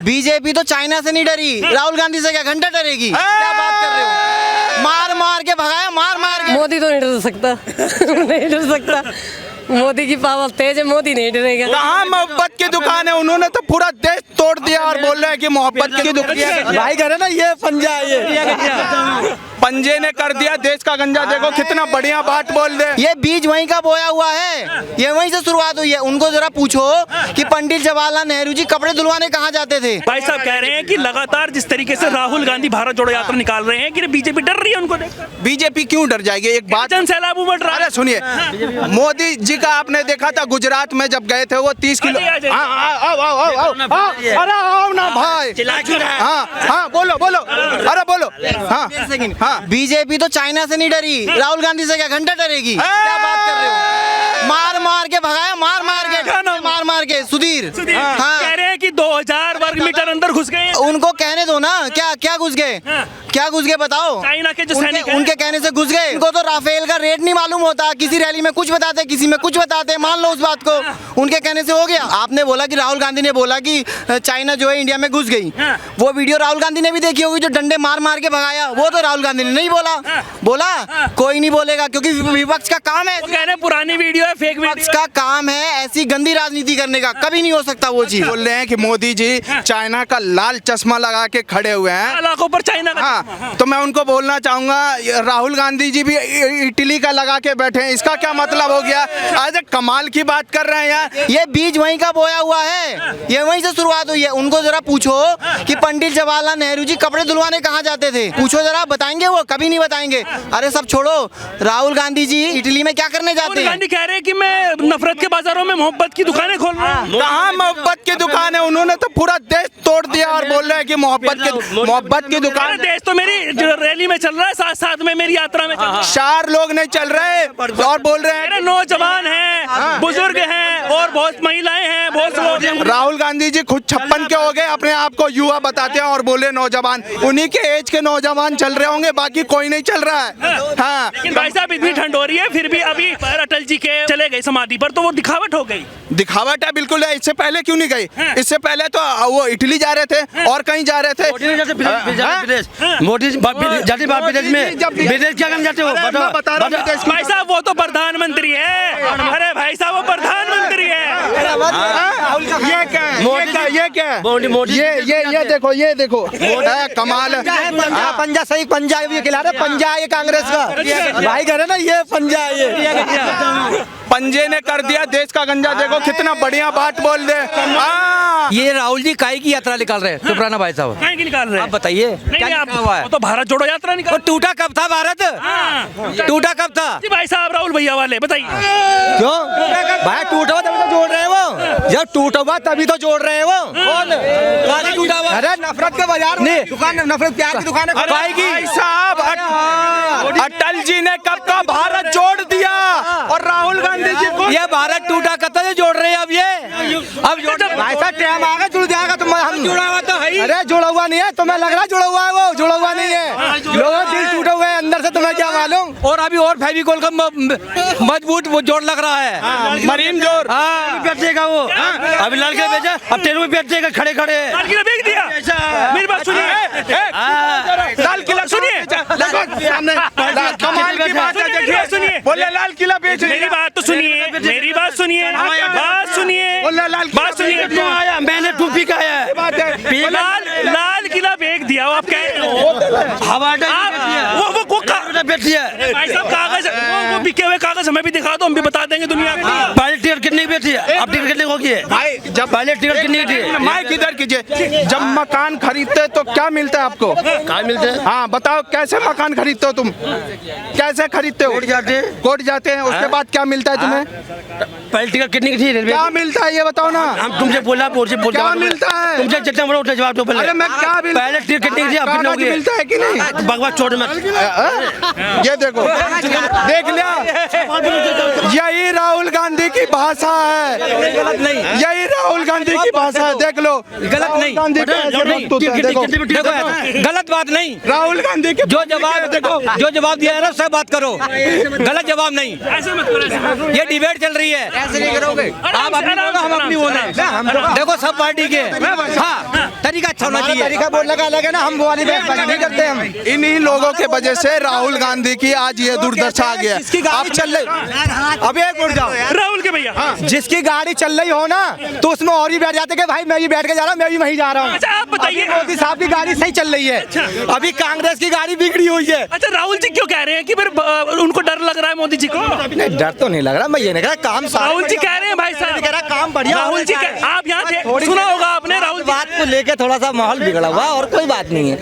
BJP तो China से नहीं डरी, राहुल गांधी से क्या घंटा डरेगी? क्या बात कर रहे हो? मार मार के भगाया, मार मार के। मोदी तो नहीं डर सकता नहीं डर सकता। मोदी की पावर तेज है, मोदी नहीं डरेगा। कहाँ मोहब्बत की दुकान है? उन्होंने तो पूरा देश तोड़ दिया और बोल रहे हैं कि मोहब्बत की दुकान। भाई कह रहे ना ये पंजा है, ये पंजे ने कर दिया देश का गंजा। देखो कितना बढ़िया बात बोल दे। ये बीज वहीं का बोया हुआ है, ये वहीं से शुरुआत हुई है। उनको जरा पूछो कि पंडित जवाहरलाल नेहरू जी कपड़े धुलवाने कहाँ जाते थे? भाई साहब कह रहे हैं कि लगातार जिस तरीके से राहुल गांधी भारत जोड़ो यात्रा निकाल रहे हैं कि बीजेपी डर रही है उनको देखकर। बीजेपी क्यों डर जाएगी? एक बात जन सैलाब उमड़ रहा है। अरे सुनिए, मोदी जी का आपने देखा था गुजरात में जब गए थे, वो 30 किलो। अरे आओ ना भाई, हाँ बोलो बोलो, अरे बोलो। हाँ बीजेपी तो चाइना से नहीं डरी, राहुल गांधी से क्या घंटा डरेगी? क्या बात कर रहे हो? मार मार के भगाया, मार मार के सुधीर। हाँ कह रहे हैं कि 2000 वर्ग मीटर अंदर घुस गए। उनको कहने दो ना, क्या घुस गए? क्या घुस गए बताओ? चाइना के जो सैनिक उनके कहने से घुस गए। उनको तो राफेल का रेट नहीं मालूम होता, किसी रैली में कुछ बताते, किसी में कुछ बताते। मान लो उस बात को, उनके कहने से हो गया। आपने बोला कि राहुल गांधी ने बोला कि चाइना जो है इंडिया में घुस गई, वो वीडियो राहुल गांधी ने भी देखी होगी, जो डंडे मार मार के भगाया, वो तो राहुल गांधी ने नहीं बोला। बोला कोई नहीं बोलेगा, क्योंकि विपक्ष का काम है। कह रहे हैं पुरानी वीडियो है, फेक विपक्ष का काम है ऐसी गंदी राजनीति करने का, कभी नहीं हो सकता वो चीज। बोल रहे हैं कि मोदी जी चाइना का लाल चश्मा लगा के खड़े हुए हैं इलाकों पर चाइना का। हाँ, तो मैं उनको बोलना चाहूंगा, राहुल गांधी जी भी इटली का लगा के बैठे हैं, इसका क्या मतलब हो गया? आज कमाल की बात कर रहे हैं यार। ये बीज वहीं का बोया हुआ है, ये वहीं से शुरुआत हुई है। उनको जरा पूछो कि पंडित जवाहरलाल नेहरू जी कपड़े धुलवाने कहाँ जाते थे? पूछो जरा, बताएंगे वो? कभी नहीं बताएंगे। अरे सब छोड़ो, राहुल गांधी जी इटली में क्या करने जाते हैं? गांधी कह रहे हैं कि मैं नफरत के बाजारों में मोहब्बत की दुकानें खोल रहा हूं। कहाँ मोहब्बत की दुकान है? उन्होंने तो पूरा देश तोड़ दिया और बोल रहे हैं कि मोहब्बत की दुकान। देश तो मेरी रैली में चल रहा है, साथ साथ में मेरी यात्रा में चल रहा है। 4 लोग नहीं चल रहे और बोल रहे हैं नौजवान हैं, बुजुर्ग हैं और बहुत महिलाएं हैं, बहुत लोग। राहुल गांधी जी खुद 56 के हो गए, अपने आप को युवा बताते हैं और बोले नौजवान। उन्हीं के एज के नौजवान चल रहे होंगे, बाकी कोई नहीं चल रहा है। हाँ लेकिन भाई साहब इतनी ठंड हो रही है, फिर भी अभी अटल जी के चले गए समाधि पर, तो वो दिखावट हो गई। दिखावट है बिल्कुल है। इससे पहले क्यों नहीं गई? इससे पहले तो वो इटली जा रहे थे और कहीं जा रहे थे। मोदी जाते विदेश क्या करने जाते हो? भाई साहब वो तो प्रधानमंत्री है। अरे भाई साहब वो प्रधानमंत्री है। ये क्या है? ये क्या है? ये देखो कमाल है। पंजा सही, पंजा ये खिला रहे, पंजा ये कांग्रेस का। भाई कह रहे ना ये पंजा है, ये पंजे ने कर दिया देश का गंजा। देखो कितना बढ़िया बात बोल दे। ये राहुल जी काहे की यात्रा निकाल रहे हैं? चुपराना भाई साहब, कहीं की निकाल रहे हैं? आप बताइए नहीं, क्या आप हुआ है? वो तो भारत जोड़ो यात्रा निकाल। वो टूटा कब था भारत? टूटा कब था? जी भाई साहब राहुल भैया वाले बताइए क्यों भाई? टूटा हुआ तभी तो जोड़ रहे हैं वो। जब टूटा हुआ तभी तो जोड़ रहे हैं वो। कौन टूटा हुआ? अरे नफरत के बाजार में दुकान, नफरत प्यार की दुकान है। भाई साहब अटल जी ने कब का भारत जोड़ दिया और राहुल गांधी जी को ये भारत टूटा कब था जो जोड़ रहे हैं? अब ये अब भाई साहब टाइम आएगा जुड़ जाएगा। तुम हम जुड़ा हुआ तो है ही। अरे जुड़ा हुआ नहीं है, तुम्हें लग रहा है जुड़ा हुआ है, वो जुड़ा हुआ नहीं है। लोगों का दिल टूटा हुआ है अंदर से, तुम्हें क्या मालूम? और अभी और फेविकोल का मजबूत वो जोड़ लग रहा है, मरीन जोड़। बैठेगा वो। अभी लड़के भेजा, अब तेरे में बैठेगा खड़े खड़े। लाल किला बेच दिया। मेरी बात सुनिए, लाल किला सुनिए, कमाल की बात है। देखिए सुनिए, बोले लाल किला बेच दिया। मेरी बात तो सुनिए, मेरी बात सुनिए, बात सुनिए, बात सुनिए। आया मैंने टूपी का आया लाल किला बेच दिया। आप कह रहे हो हवा वो बैठ दिया। भाई साहब कागज, वो बिके हुए कागज हमें भी दिखा दो, हम भी बता देंगे दुनिया को। पहले टिकट कितनी की बैठी है? अब टिकट कितने को की है भाई? जब पहले टिकट कितनी की थी? माइक इधर कीजिए। जब मकान खरीदते तो क्या मिलता है आपको? कहाँ मिलते हैं? हाँ बताओ, कैसे मकान खरीदते हो तुम? कैसे खरीदते हो? कोर्ट जाते हैं, उसके बाद क्या मिलता है तुम्हें? पहले टिकट कितनी की थी रेलवे? क्या मिलता है ये बताओ ना। हम तुमसे बोला क्या मिलता है? तुमसे जितना बड़ा उठा जवाब दो पहले। अरे मैं क्या पहले टिकट कितनी की थी? अब कितनी होगी? मिलता है कि नहीं? भगवान छोड़ मत। ये देखो, देख लिया, यही राहुल गांधी की भाषा है, यही राहुल गांधी की भाषा है, देख लो। गलत राहुल नहीं, गांधी के ऐसे वक्त होते हैं, देखो। देखो गलत बात नहीं। राहुल गांधी के जो जवाब दिया है ना उससे बात करो, गलत जवाब नहीं। ऐसे मत करो, ऐसे मत करो। ये डिबेट चल रही है, ऐसे नहीं करोगे आप अपनी बोलो, हम अपनी बोले। देखो सब पार्टी के, हाँ तरीका अच्छा होना चाहिए। तरीका बोलने का अलग है ना, हम वो वाली बात नहीं करते हम। इन्हीं लोगों के वजह से राहुल गांधी की आज ये दुर्दशा आ गया। जिसकी गाड़ी चल रही, अभी एक मिनट जाओ, राहुल के भैया जिसकी गाड़ी चल रही हो ना तो उसमें और भी बैठ जाते कि भाई मैं भी बैठ के जा रहा हूँ, मैं भी वहीं जा रहा हूँ। अच्छा आप बताइए, मोदी साहब की गाड़ी सही चल रही है, अभी कांग्रेस की गाड़ी बिगड़ी हुई है। अच्छा राहुल जी क्यों कह रहे हैं कि फिर उनको डर लग रहा है मोदी जी को? नहीं डर तो नहीं लग रहा, मैं ये नहीं कह रहा काम राहुल जी कह रहे हैं भाई साहब, कह रहा काम बढ़िया। राहुल जी आप यहाँ थे, सुना होगा आपने राहुल जी। बात को लेके थोड़ा सा माहौल बिगड़ा हुआ और कोई बात नहीं है।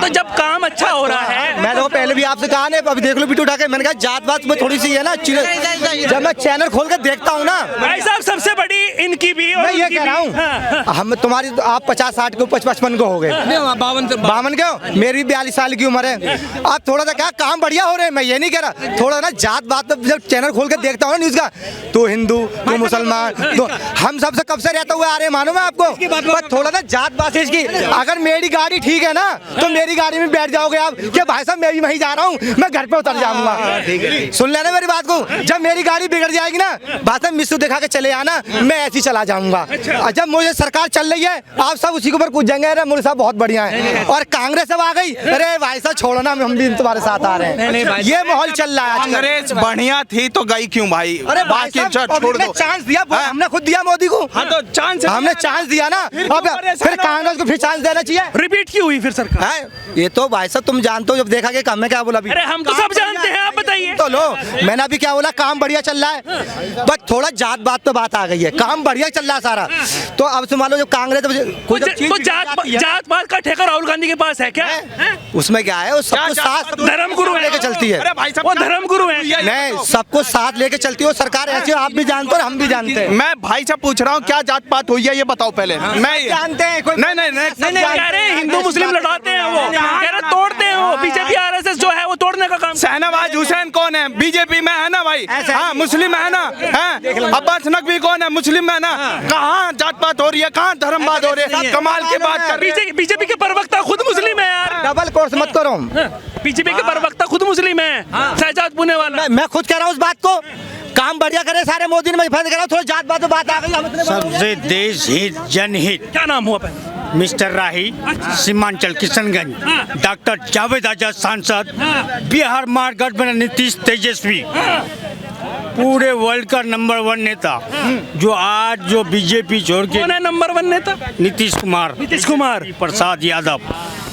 तो जब काम अच्छा हो रहा है, मैं तो पहले भी आपसे कहा ना, अभी देख लो बिटू उठा के, मैंने कहा जात बात में थोड़ी सी है ना, जब मैं चैनल खोल के देखता हूँ ना। भाई साहब सबसे बड़ी इनकी भी और मैं ये उनकी कह रहा भी। हाँ, हूँ हम तुम्हारी आप 50-60 के 55 को हो गए, 52 के हो, मेरी 42 साल की उम्र है। आप थोड़ा सा क्या काम बढ़िया हो रहे हैं, मैं ये नहीं कह रहा, थोड़ा ना जात बात में जब चैनल खोल के देखता हूँ न्यूज का, तो हिंदू तो मुसलमान तो हम सबसे कब से रहते हुए आ रहे हैं, मानो मैं आपको, बस थोड़ा ना जात बात है इसकी। अगर मेरी गाड़ी ठीक है ना तो मेरी गाड़ी में बैठ जाओगे आप कि भाई साहब मैं भी वहीं जा रहा हूँ, मैं घर पे उतर जाऊंगा। सुन लेना मेरी बात को, जब मेरी गाड़ी बिगड़ जाएगी ना बात में मिस्सू दिखा के चले आना, मैं ऐसे ही चला जाऊंगा। और जब मुझे सरकार चल रही है आप सब उसी के ऊपर कूद जाएंगे, अरे मोदी साहब बहुत बढ़िया है, और कांग्रेस अब आ गई, अरे भाई साहब छोड़ो ना हम भी तुम्हारे साथ आ रहे हैं। ये माहौल चल रहा है आजकल। कांग्रेस बढ़िया थी तो गई क्यों भाई? अरे बाकी छोड़ दो। चांस दिया, हमने खुद दिया मोदी को, तो चांस हमने चांस दिया ना, अब फिर कांग्रेस को फिर चांस देना चाहिए। रिपीट क्यों हुई फिर सरकार? है ये तो भाई साहब तुम जानते हो, जब देखा कि मैं क्या बोला अभी। अरे हम तो सब जानते हैं, आप बताइए। तो लो मैंने अभी क्या बोला, काम बढ़िया चल रहा है, बस थोड़ा जात बात पे बात आ गई है, काम बढ़िया चल रहा है सारा। तो अब से मान लो जो कांग्रेस तो जात पात का ठेका राहुल गांधी के पास है क्या? उसमें क्या है, वो सबको साथ धर्म गुरु लेके चलती है, अरे भाई साहब वो धर्म गुरु है। नहीं सबको साथ लेके चलती है वो सरकार, ऐसी आप भी जानते हो और हम भी जानते हैं। मैं भाई साहब पूछ रहा हूँ क्या जात पात हुई है ये बताओ पहले। मैं जानते हैं कोई नहीं कह रहे हैं हिंदू मुस्लिम लड़ाते हैं, वो कह रहे तोड़ते हैं, वो बीजेपी आरएसएस जो है वो तोड़ने का काम। शहनवाज हुसैन कौन है? बीजेपी में है ना भाई, हाँ मुस्लिम है ना, है अब्बास नकवी कौन है? मुस्लिम है ना। कहाँ जात पात हो रही है, कहाँ धर्मवाद हो रही है? कमाल की बात कर रहे हैं। बीजेपी के प्रवक्ता खुद मुस्लिम है यार, डबल कोर्स मत करो। बीजेपी के प्रवक्ता खुद मुस्लिम है, शहजाद पुणे वाला। मैं खुद कह रहा हूँ उस बात को, काम बढ़िया करे सारे मोदी ने, मैं फैसला कर रहा हूँ, थोड़ा जात बात पे बात आ गई, हम इतने सबसे देश हित जनहित क्या नाम हुआ पहले? मिस्टर राही, सीमांचल किशनगंज, डॉक्टर जावेद आजाद सांसद, बिहार महागठबंधन नीतीश तेजस्वी, पूरे वर्ल्ड का नंबर 1 नेता, जो आज जो बीजेपी छोड़ के, कौन है नंबर 1 नेता? नीतीश कुमार प्रसाद यादव,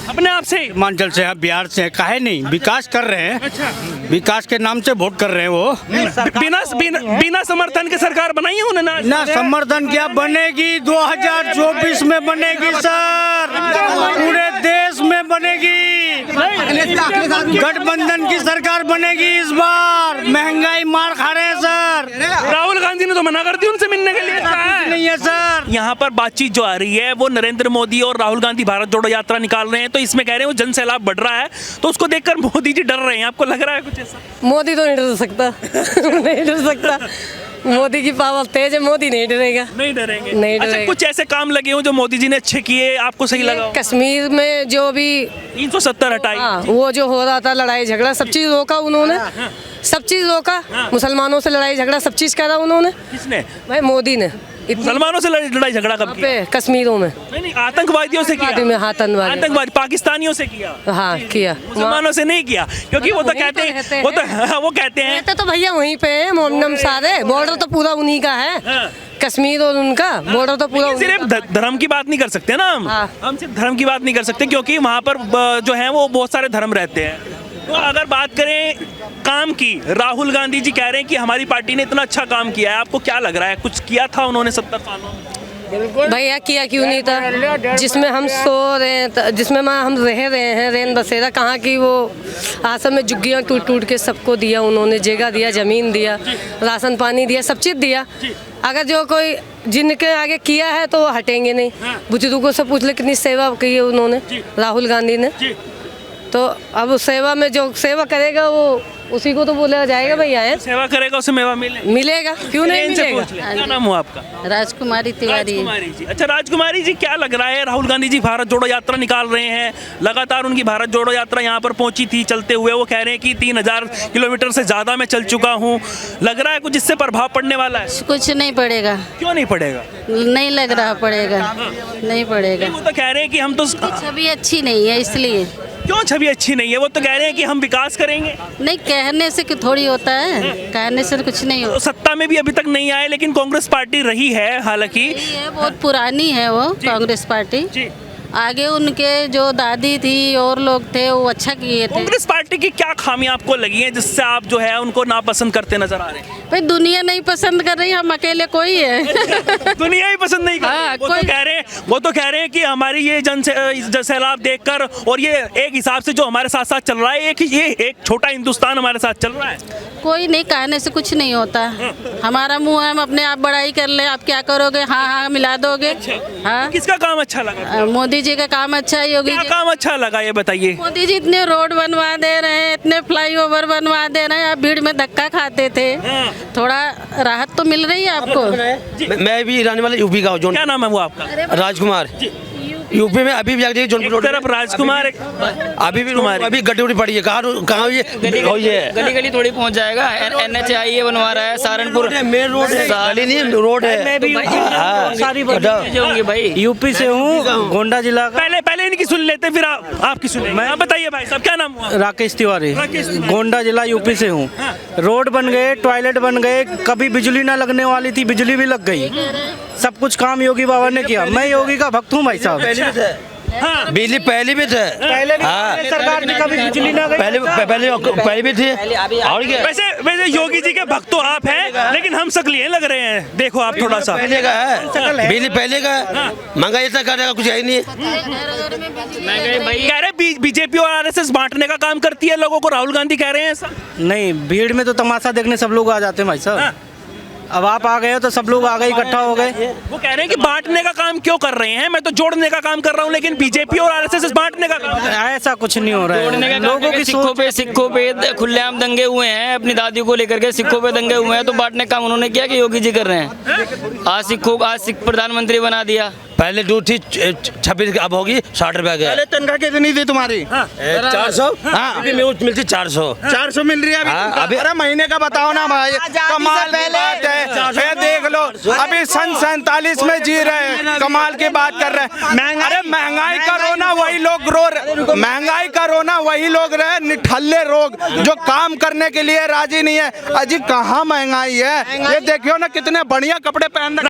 अपने आप से सीमांचल से है, बिहार से है, काहे नहीं विकास कर रहे हैं, विकास के नाम से वोट कर रहे हैं वो। बिना समर्थन के सरकार बनाई है उन्होंने ना समर्थन क्या बनेगी, 2024 में बनेगी सर, पूरे देश में बनेगी, गठबंधन की सरकार बनेगी इस बार, महंगाई मार खा रहे हैं सर। राहुल गांधी ने तो मना कर दी उनसे मिलने के लिए। नहीं है सर, यहाँ पर बातचीत जो आ रही है वो नरेंद्र मोदी और राहुल गांधी भारत जोड़ो यात्रा निकाल रहे हैं, तो इसमें कह रहे हैं वो जन सैलाब बढ़ रहा है, तो उसको देखकर मोदी जी डर रहे हैं, आपको लग रहा है कुछ ऐसा? मोदी तो नहीं डर सकता नहीं डर सकता, मोदी की पावर तेज है, मोदी नहीं डरेगा। नहीं डरेंगे? नहीं अच्छा डरेगा। कुछ ऐसे काम लगे हो जो मोदी जी ने अच्छे किए, आपको सही लगा हो? कश्मीर में जो भी 370 हटाई। हाँ, वो जो हो रहा था लड़ाई झगड़ा सब चीज रोका उन्होंने, सब चीज रोका, मुसलमानों से लड़ाई झगड़ा सब चीज करा उन्होंने। किसने? भाई मोदी ने। मुसलमानों से लड़ाई झगड़ा कब किया? पे कश्मीरों में नहीं आतंकवादियों से किया। आतंकवादी पाकिस्तानियों से किया। हाँ किया, मुसलमानों से नहीं किया, क्योंकि वो तो कहते हैं, वो कहते हैं तो भैया वहीं पे है मोमनम सारे, बॉर्डर तो पूरा उन्हीं का है, कश्मीर और उनका बॉर्डर तो पूरा। सिर्फ धर्म की बात नहीं कर सकते ना हम सिर्फ धर्म की बात नहीं कर सकते, क्योंकि वहाँ पर जो है वो बहुत सारे धर्म रहते हैं। तो अगर बात करें काम की, राहुल गांधी जी कह रहे हैं कि हमारी पार्टी ने इतना अच्छा काम किया है, आपको क्या लग रहा है, कुछ किया था उन्होंने 70 सालों में? भैया किया क्यों नहीं था, जिसमें हम सो रहे हैं, जिसमें हम रह रहे हैं, रेन बसेरा कहाँ की, वो आसम में झुग्गियाँ टूट टूट के सबको दिया उन्होंने, जगह दिया, जमीन दिया, राशन पानी दिया, सब चीज़ दिया। अगर जो कोई जिनके आगे किया है तो वो हटेंगे नहीं। बुजुर्गों से पूछ ले कितनी सेवा की है उन्होंने, राहुल गांधी ने। तो अब सेवा में जो सेवा करेगा वो उसी को तो बोला जाएगा भैया है, सेवा करेगा उसे मेवा मिलेगा, क्यों नहीं ट्रेन से मिलेगा। पूछ ले। क्या नाम हुआ आपका? राजकुमारी तिवारी। राजकुमारी जी। अच्छा राजकुमारी जी, क्या लग रहा है, राहुल गांधी जी भारत जोड़ो यात्रा निकाल रहे हैं, लगातार उनकी भारत जोड़ो यात्रा यहाँ पर पहुंची थी चलते हुए, वो कह रहे हैं कि 3000 किलोमीटर से ज्यादा मैं चल चुका हूँ, लग रहा है कुछ इससे प्रभाव पड़ने वाला है? कुछ नहीं पड़ेगा, क्यों नहीं पड़ेगा? नहीं लग रहा पड़ेगा, नहीं पड़ेगा। वो तो कह रहे हैं कि हम तो, छवि अच्छी नहीं है इसलिए। क्यों छवि अच्छी नहीं है? वो तो कह रहे हैं कि हम विकास करेंगे। नहीं, कहने से कि थोड़ी होता है, कहने से कुछ नहीं होता। तो सत्ता में भी अभी तक नहीं आए, लेकिन कांग्रेस पार्टी रही है हालांकि। ये बहुत पुरानी है वो कांग्रेस पार्टी। जी। आगे उनके जो दादी थी और लोग थे वो अच्छा किए थे। कांग्रेस पार्टी की क्या खामियां आपको लगी हैं जिससे आप जो है उनको नापसंद करते नजर आ रहे हैं? भाई दुनिया नहीं पसंद कर रही, हम अकेले कोई है। दुनिया ही पसंद नहीं कर रही। हाँ, वो तो कह रहे हैं कि हमारी ये सैलाब देखकर और ये एक हिसाब से जो हमारे साथ साथ चल रहा है, एक छोटा हिंदुस्तान हमारे साथ चल रहा है। कोई नहीं, कहने से कुछ नहीं होता। हमारा मुंह है, हम अपने आप बड़ाई कर ले, आप क्या करोगे, हाँ हाँ मिला दोगे। हाँ, किसका काम अच्छा लगा? मोदी जी का काम अच्छा है, योगी क्या जी काम अच्छा लगा ये बताइए। मोदी जी इतने रोड बनवा दे रहे हैं, इतने फ्लाईओवर बनवा दे रहे हैं, आप भीड़ में धक्का खाते थे, थोड़ा राहत तो मिल रही है आपको। मैं भी रहने वाला यूपी का हूँ। क्या नाम है वो आपका? राजकुमार। यूपी में अभी भी जाके जौनपुर रोड तरफ राजकुमार, अभी भी अभी गड्ढी उड़ी पड़ी है। कहाँ ये गली गली थोड़ी पहुंच जाएगा। NHI ये बनवा रहा है, सहारनपुर मेन रोड है, गली नहीं रोड है। मैं भी सारी होंगे भाई, यूपी से हूँ, गोंडा जिला का। पहले इनकी सुन लेते फिर आपकी सुने। मैं बताइए भाई साहब, क्या नाम हुआ? राकेश तिवारी, गोंडा जिला यूपी से हूँ। रोड बन गए, टॉयलेट बन गए, कभी बिजली ना लगने वाली थी, बिजली भी लग गई। सब कुछ काम योगी बाबा ने किया। मैं योगी का भक्त हूँ भाई साहब। हाँ। बिजली पहले भी थे, पहले भी सरकार ने कभी बिजली ना गई। पहले भी थी। और क्या? वैसे योगी जी के भक्त तो आप हैं, लेकिन हम सकलिए लग रहे हैं। देखो आप थोड़ा सा पहले का है, बिजली पहले का है। महंगाई इतना करेगा कुछ है ही नहीं। कह रहे बीजेपी और RSS बांटने का काम करती है लोगों को, राहुल गांधी कह रहे हैं ऐसा। नहीं, भीड़ में तो तमाशा देखने सब लोग आ जाते हैं भाई साहब। अब आप आ गए हो तो सब लोग आ गए, इकट्ठा हो गए। वो कह रहे हैं कि बांटने का काम क्यों कर रहे हैं, मैं तो जोड़ने का काम कर रहा हूँ, लेकिन बीजेपी और RSS बांटने का काम। ऐसा कुछ नहीं हो रहा है। लोगों की सिक्कों पे खुलेआम दंगे हुए हैं, अपनी दादी को लेकर के सिक्कों पे दंगे हुए हैं, तो बांटने का काम उन्होंने किया कि योगी जी कर रहे हैं। आज सिख प्रधानमंत्री बना दिया। पहले दूध थी 26, अब होगी 60 रुपया गया। पहले तनख्वाह कितनी थी तुम्हारी? 400। हाँ, अभी मिलती 400 मिल रही है अभी। अरे महीने का बताओ ना भाई, कमाल की बात है। ये देख लो, अभी सन 47 में जी रहे हैं, कमाल की बात कर रहे हैं। अरे महंगाई का रोना वही लोग रो रहे, महंगाई का रोना वही लोग रहे, निठल्ले लोग जो काम करने के लिए राजी नहीं है। अजी कहाँ महंगाई है, ये देखियो ना कितने बढ़िया कपड़े पहन रहे।